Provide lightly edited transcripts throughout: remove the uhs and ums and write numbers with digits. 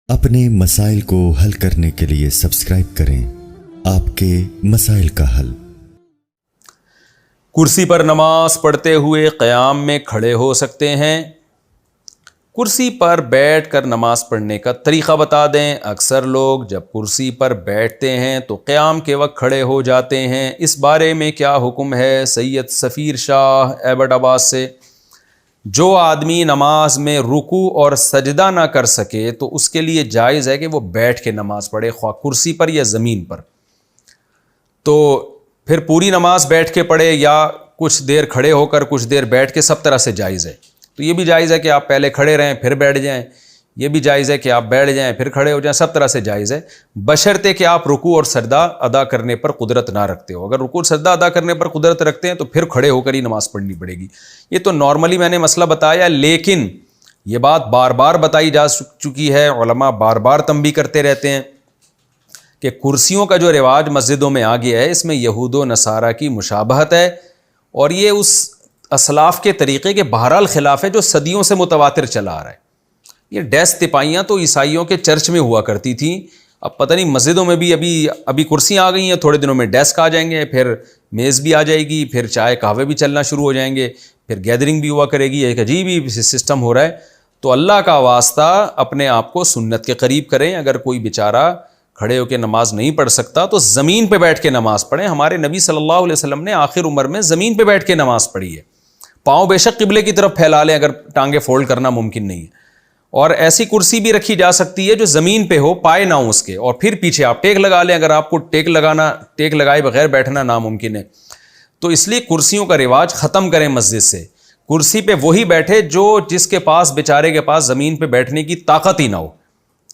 اپنے مسائل کو حل کرنے کے لیے سبسکرائب کریں آپ کے مسائل کا حل۔ کرسی پر نماز پڑھتے ہوئے قیام میں کھڑے ہو سکتے ہیں؟ کرسی پر بیٹھ کر نماز پڑھنے کا طریقہ بتا دیں۔ اکثر لوگ جب کرسی پر بیٹھتے ہیں تو قیام کے وقت کھڑے ہو جاتے ہیں، اس بارے میں کیا حکم ہے؟ سید سفیر شاہ ایبٹ آباد سے۔ جو آدمی نماز میں رکوع اور سجدہ نہ کر سکے تو اس کے لیے جائز ہے کہ وہ بیٹھ کے نماز پڑھے، خواہ کرسی پر یا زمین پر۔ تو پھر پوری نماز بیٹھ کے پڑھے یا کچھ دیر کھڑے ہو کر کچھ دیر بیٹھ کے، سب طرح سے جائز ہے۔ تو یہ بھی جائز ہے کہ آپ پہلے کھڑے رہیں پھر بیٹھ جائیں، یہ بھی جائز ہے کہ آپ بیٹھ جائیں پھر کھڑے ہو جائیں، سب طرح سے جائز ہے، بشرطے کہ آپ رکوع اور سجدہ ادا کرنے پر قدرت نہ رکھتے ہو۔ اگر رکوع اور سجدہ ادا کرنے پر قدرت رکھتے ہیں تو پھر کھڑے ہو کر ہی نماز پڑھنی پڑے گی۔ یہ تو نارملی میں نے مسئلہ بتایا، لیکن یہ بات بار بار بتائی جا چکی ہے، علماء بار بار تنبیہ کرتے رہتے ہیں کہ کرسیوں کا جو رواج مسجدوں میں آ گیا ہے، اس میں یہود و نصارہ کی مشابہت ہے، اور یہ اس اسلاف کے طریقے کے بہرحال خلاف ہے جو صدیوں سے متواتر چلا آ رہا ہے۔ یہ ڈیسک تپائیاں تو عیسائیوں کے چرچ میں ہوا کرتی تھیں، اب پتہ نہیں مسجدوں میں بھی ابھی کرسیاں آ گئی ہیں، تھوڑے دنوں میں ڈیسک آ جائیں گے، پھر میز بھی آ جائے گی، پھر چائے قہوے بھی چلنا شروع ہو جائیں گے، پھر گیدرنگ بھی ہوا کرے گی۔ ایک عجیب ہی سسٹم ہو رہا ہے۔ تو اللہ کا واسطہ اپنے آپ کو سنت کے قریب کریں۔ اگر کوئی بیچارہ کھڑے ہو کے نماز نہیں پڑھ سکتا تو زمین پہ بیٹھ کے نماز پڑھیں۔ ہمارے نبی صلی اللہ علیہ وسلم نے آخر عمر میں زمین پہ بیٹھ کے نماز پڑھی ہے۔ پاؤں بے شک قبلے کی طرف پھیلا لیں اگر ٹانگیں فولڈ کرنا ممکن نہیں ہے، اور ایسی کرسی بھی رکھی جا سکتی ہے جو زمین پہ ہو، پائے نہ ہو اس کے، اور پھر پیچھے آپ ٹیک لگا لیں اگر آپ کو ٹیک لگائے بغیر بیٹھنا ناممکن ہے۔ تو اس لیے کرسیوں کا رواج ختم کریں مسجد سے۔ کرسی پہ وہی بیٹھے جس کے پاس بیچارے کے پاس زمین پہ بیٹھنے کی طاقت ہی نہ ہو،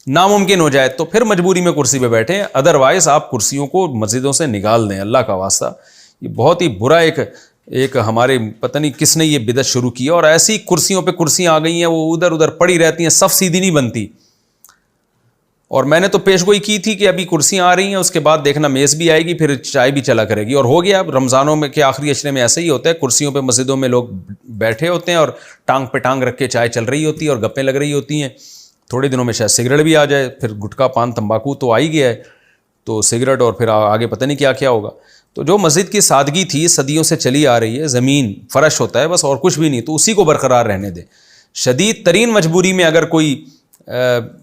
ناممکن ہو جائے تو پھر مجبوری میں کرسی پہ بیٹھیں، ادروائز آپ کرسیوں کو مسجدوں سے نکال دیں اللہ کا واسطہ۔ یہ بہت ہی برا ایک ہمارے پتہ نہیں کس نے یہ بدعت شروع کی، اور ایسی کرسیوں پہ کرسیاں آ گئی ہیں وہ ادھر ادھر پڑی رہتی ہیں، صف سیدھی نہیں بنتی۔ اور میں نے تو پیش گوئی کی تھی کہ ابھی کرسیاں آ رہی ہیں، اس کے بعد دیکھنا میز بھی آئے گی، پھر چائے بھی چلا کرے گی، اور ہو گیا۔ رمضانوں میں کے آخری عشرے میں ایسا ہی ہوتا ہے، کرسیوں پہ مسجدوں میں لوگ بیٹھے ہوتے ہیں اور ٹانگ پہ ٹانگ رکھ کے چائے چل رہی ہوتی ہے اور گپیں لگ رہی ہوتی ہیں۔ تھوڑے دنوں میں شاید سگریٹ بھی آ جائے، پھر گٹکا پان تمباکو تو آ ہی گیا ہے، تو سگریٹ اور پھر آگے پتہ نہیں کیا کیا ہوگا۔ تو جو مسجد کی سادگی تھی صدیوں سے چلی آ رہی ہے، زمین فرش ہوتا ہے بس اور کچھ بھی نہیں، تو اسی کو برقرار رہنے دیں۔ شدید ترین مجبوری میں اگر کوئی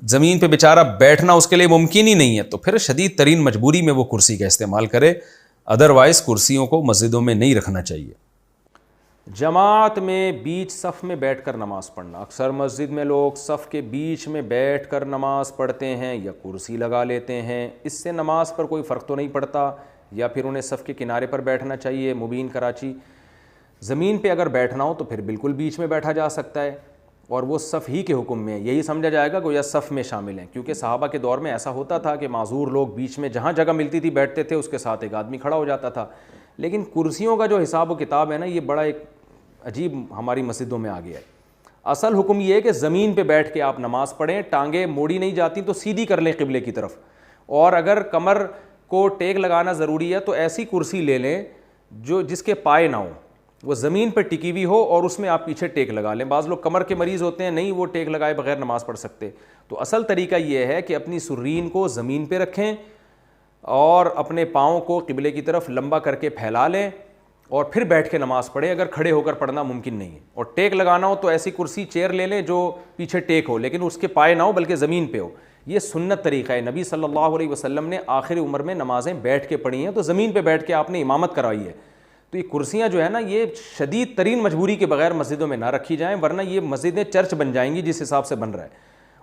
زمین پہ بیچارہ بیٹھنا اس کے لیے ممکن ہی نہیں ہے تو پھر شدید ترین مجبوری میں وہ کرسی کا استعمال کرے، ادروائز کرسیوں کو مسجدوں میں نہیں رکھنا چاہیے۔ جماعت میں بیچ صف میں بیٹھ کر نماز پڑھنا۔ اکثر مسجد میں لوگ صف کے بیچ میں بیٹھ کر نماز پڑھتے ہیں یا کرسی لگا لیتے ہیں، اس سے نماز پر کوئی فرق تو نہیں پڑتا، یا پھر انہیں صف کے کنارے پر بیٹھنا چاہیے؟ مبین کراچی۔ زمین پہ اگر بیٹھنا ہو تو پھر بالکل بیچ میں بیٹھا جا سکتا ہے، اور وہ صف ہی کے حکم میں ہے، یہی سمجھا جائے گا گویا صف میں شامل ہیں، کیونکہ صحابہ کے دور میں ایسا ہوتا تھا کہ معذور لوگ بیچ میں جہاں جگہ ملتی تھی بیٹھتے تھے، اس کے ساتھ ایک آدمی کھڑا ہو جاتا تھا۔ لیکن کرسیوں کا جو حساب و کتاب ہے نا، یہ بڑا ایک عجیب ہماری مسجدوں میں آ گیا ہے۔ اصل حکم یہ ہے کہ زمین پہ بیٹھ کے آپ نماز پڑھیں، ٹانگیں موڑی نہیں جاتی تو سیدھی کر لیں قبلے کی طرف، اور اگر کمر کو ٹیک لگانا ضروری ہے تو ایسی کرسی لے لیں جس کے پائے نہ ہوں، وہ زمین پہ ٹکی ہوئی ہو، اور اس میں آپ پیچھے ٹیک لگا لیں۔ بعض لوگ کمر کے مریض ہوتے ہیں، نہیں وہ ٹیک لگائے بغیر نماز پڑھ سکتے، تو اصل طریقہ یہ ہے کہ اپنی سرین کو زمین پہ رکھیں اور اپنے پاؤں کو قبلے کی طرف لمبا کر کے پھیلا لیں، اور پھر بیٹھ کے نماز پڑھیں۔ اگر کھڑے ہو کر پڑھنا ممکن نہیں ہے اور ٹیک لگانا ہو تو ایسی کرسی چیئر لے لیں جو پیچھے ٹیک ہو لیکن اس کے پائے نہ ہو بلکہ زمین پہ ہو۔ یہ سنت طریقہ ہے، نبی صلی اللہ علیہ وسلم نے آخر عمر میں نمازیں بیٹھ کے پڑھی ہیں، تو زمین پہ بیٹھ کے آپ نے امامت کرائی ہے۔ تو یہ کرسیاں جو ہے نا، یہ شدید ترین مجبوری کے بغیر مسجدوں میں نہ رکھی جائیں، ورنہ یہ مسجدیں چرچ بن جائیں گی جس حساب سے بن رہا ہے،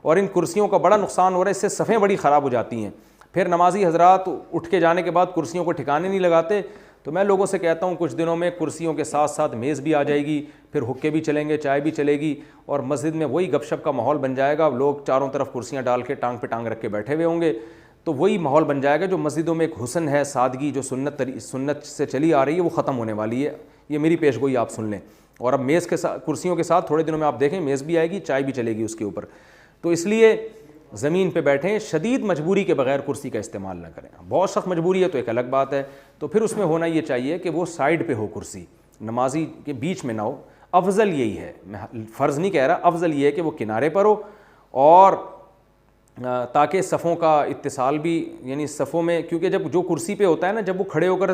اور ان کرسیوں کا بڑا نقصان ہو رہا ہے، اس سے صفیں بڑی خراب ہو جاتی ہیں۔ پھر نمازی حضرات اٹھ کے جانے کے بعد کرسیوں کو ٹھکانے نہیں لگاتے، تو میں لوگوں سے کہتا ہوں کچھ دنوں میں کرسیوں کے ساتھ ساتھ میز بھی آ جائے گی، پھر حقے بھی چلیں گے، چائے بھی چلے گی، اور مسجد میں وہی گپ شپ کا ماحول بن جائے گا، لوگ چاروں طرف کرسیاں ڈال کے ٹانگ پہ ٹانگ رکھ کے بیٹھے ہوئے ہوں گے، تو وہی ماحول بن جائے گا جو مسجدوں میں ایک حسن ہے، سادگی جو سنت سے چلی آ رہی ہے، وہ ختم ہونے والی ہے۔ یہ میری پیش گوئی آپ سن لیں۔ اور اب میز کے ساتھ کرسیوں کے ساتھ تھوڑے دنوں میں آپ دیکھیں میز بھی آئے گی، چائے بھی چلے گی اس کے اوپر، تو اس لیے زمین پہ بیٹھیں، شدید مجبوری کے بغیر کرسی کا استعمال نہ کریں۔ بہت سخت مجبوری ہے تو ایک الگ بات ہے، تو پھر اس میں ہونا یہ چاہیے کہ وہ سائیڈ پہ ہو کرسی، نمازی کے بیچ میں نہ ہو۔ افضل یہی ہے، میں فرض نہیں کہہ رہا، افضل یہ ہے کہ وہ کنارے پر ہو اور تاکہ صفوں کا اتصال بھی، یعنی صفوں میں، کیونکہ جب جو کرسی پہ ہوتا ہے نا، جب وہ کھڑے ہو کر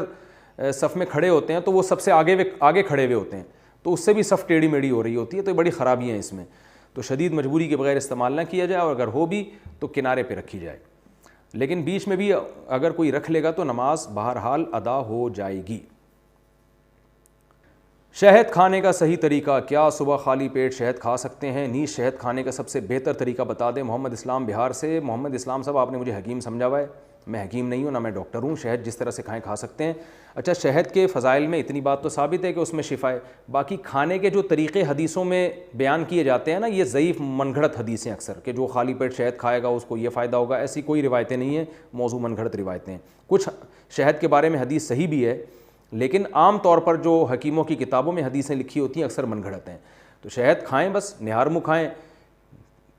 صف میں کھڑے ہوتے ہیں تو وہ سب سے آگے کھڑے ہوئے ہوتے ہیں، تو اس سے بھی صف ٹیڑھی میڑھی ہو رہی ہوتی ہے، تو بڑی خرابیاں ہیں اس میں. تو شدید مجبوری کے بغیر استعمال نہ کیا جائے، اور اگر ہو بھی تو کنارے پہ رکھی جائے، لیکن بیچ میں بھی اگر کوئی رکھ لے گا تو نماز بہرحال ادا ہو جائے گی. شہد کھانے کا صحیح طریقہ، کیا صبح خالی پیٹ شہد کھا سکتے ہیں؟ نیز شہد کھانے کا سب سے بہتر طریقہ بتا دیں. محمد اسلام بہار سے. محمد اسلام صاحب، آپ نے مجھے حکیم سمجھا ہوا ہے، میں حکیم نہیں ہوں، نہ میں ڈاکٹر ہوں. شہد جس طرح سے کھائیں کھا سکتے ہیں. اچھا، شہد کے فضائل میں اتنی بات تو ثابت ہے کہ اس میں شفا ہے، باقی کھانے کے جو طریقے حدیثوں میں بیان کیے جاتے ہیں نا، یہ ضعیف من گھڑت حدیثیں اکثر، کہ جو خالی پیٹ شہد کھائے گا اس کو یہ فائدہ ہوگا، ایسی کوئی روایتیں نہیں ہیں، موضوع من گھڑت روایتیں ہیں. کچھ شہد کے بارے میں حدیث صحیح بھی ہے، لیکن عام طور پر جو حکیموں کی کتابوں میں حدیثیں لکھی ہوتی ہیں اکثر من گھڑت ہیں. تو شہد کھائیں، بس نہار منہ کھائیں،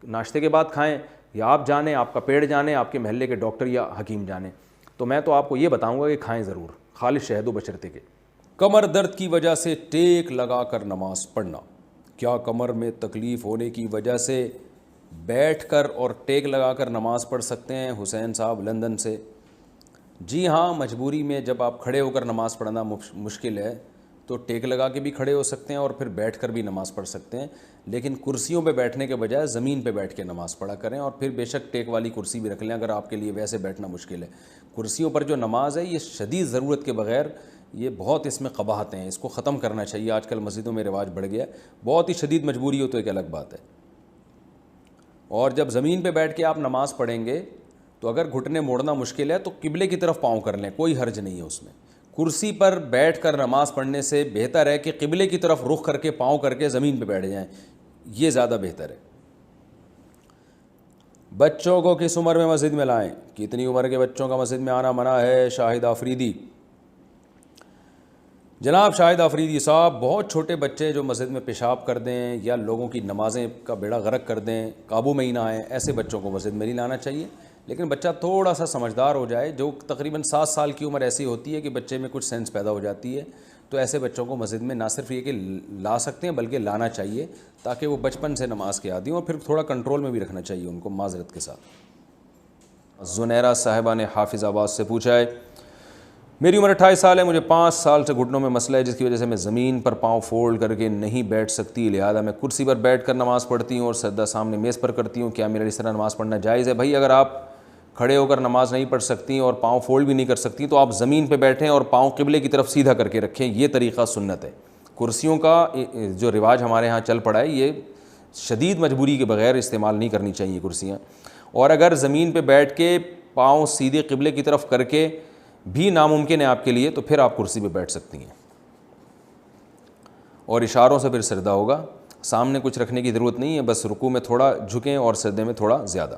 ناشتے کے بعد کھائیں، یا آپ جانیں، آپ کا پیڑ جانیں، آپ کے محلے کے ڈاکٹر یا حکیم جانیں. تو میں تو آپ کو یہ بتاؤں گا کہ کھائیں ضرور، خالص شہد و بشرطے کے. کمر درد کی وجہ سے ٹیک لگا کر نماز پڑھنا. کیا کمر میں تکلیف ہونے کی وجہ سے بیٹھ کر اور ٹیک لگا کر نماز پڑھ سکتے ہیں؟ حسین صاحب لندن سے. جی ہاں، مجبوری میں جب آپ کھڑے ہو کر نماز پڑھنا مشکل ہے تو ٹیک لگا کے بھی کھڑے ہو سکتے ہیں اور پھر بیٹھ کر بھی نماز پڑھ سکتے ہیں، لیکن کرسیوں پہ بیٹھنے کے بجائے زمین پہ بیٹھ کے نماز پڑھا کریں، اور پھر بے شک ٹیک والی کرسی بھی رکھ لیں اگر آپ کے لیے ویسے بیٹھنا مشکل ہے. کرسیوں پر جو نماز ہے یہ شدید ضرورت کے بغیر، یہ بہت اس میں قباحتیں ہیں، اس کو ختم کرنا چاہیے. آج کل مسجدوں میں رواج بڑھ گیا ہے، بہت ہی شدید مجبوری ہو تو ایک الگ بات ہے. اور جب زمین پہ بیٹھ کے آپ نماز پڑھیں گے تو اگر گھٹنے موڑنا مشکل ہے تو قبلے کی طرف پاؤں کر لیں، کوئی حرج نہیں ہے اس میں. کرسی پر بیٹھ کر نماز پڑھنے سے بہتر ہے کہ قبلے کی طرف رخ کر کے پاؤں کر کے زمین پہ بیٹھ جائیں، یہ زیادہ بہتر ہے. بچوں کو کس عمر میں مسجد میں لائیں؟ کتنی عمر کے بچوں کا مسجد میں آنا منع ہے؟ شاہد آفریدی. جناب شاہد آفریدی صاحب، بہت چھوٹے بچے جو مسجد میں پیشاب کر دیں یا لوگوں کی نمازیں کا بیڑا غرق کر دیں، قابو میں ہی نہ آئیں، ایسے بچوں کو مسجد میں نہیں لانا چاہیے. لیکن بچہ تھوڑا سا سمجھدار ہو جائے، جو تقریباً 7 سال کی عمر ایسی ہوتی ہے کہ بچے میں کچھ سینس پیدا ہو جاتی ہے، تو ایسے بچوں کو مسجد میں نہ صرف یہ کہ لا سکتے ہیں بلکہ لانا چاہیے، تاکہ وہ بچپن سے نماز کے عادی ہوں، اور پھر تھوڑا کنٹرول میں بھی رکھنا چاہیے ان کو معذرت کے ساتھ. زنیرہ صاحبہ نے حافظ آباد سے پوچھا ہے، میری عمر 28 سال ہے، مجھے 5 سال سے گھٹنوں میں مسئلہ ہے جس کی وجہ سے میں زمین پر پاؤں فولڈ کر کے نہیں بیٹھ سکتی، لہذا میں کرسی پر بیٹھ کر نماز پڑھتی ہوں اور سجدہ سامنے میز پر کرتی ہوں. کیا میرا اس طرح نماز پڑھنا جائز ہے؟ بھائی، اگر آپ کھڑے ہو کر نماز نہیں پڑھ سکتی اور پاؤں فولڈ بھی نہیں کر سکتی تو آپ زمین پہ بیٹھیں اور پاؤں قبلے کی طرف سیدھا کر کے رکھیں، یہ طریقہ سنت ہے. کرسیوں کا جو رواج ہمارے ہاں چل پڑا ہے، یہ شدید مجبوری کے بغیر استعمال نہیں کرنی چاہیے کرسیاں. اور اگر زمین پہ بیٹھ کے پاؤں سیدھے قبلے کی طرف کر کے بھی ناممکن ہے آپ کے لیے، تو پھر آپ کرسی پہ بیٹھ سکتی ہیں، اور اشاروں سے پھر سجدہ ہوگا. سامنے کچھ رکھنے کی ضرورت نہیں ہے، بس رکوع میں تھوڑا جھکیں اور سجدے میں تھوڑا زیادہ.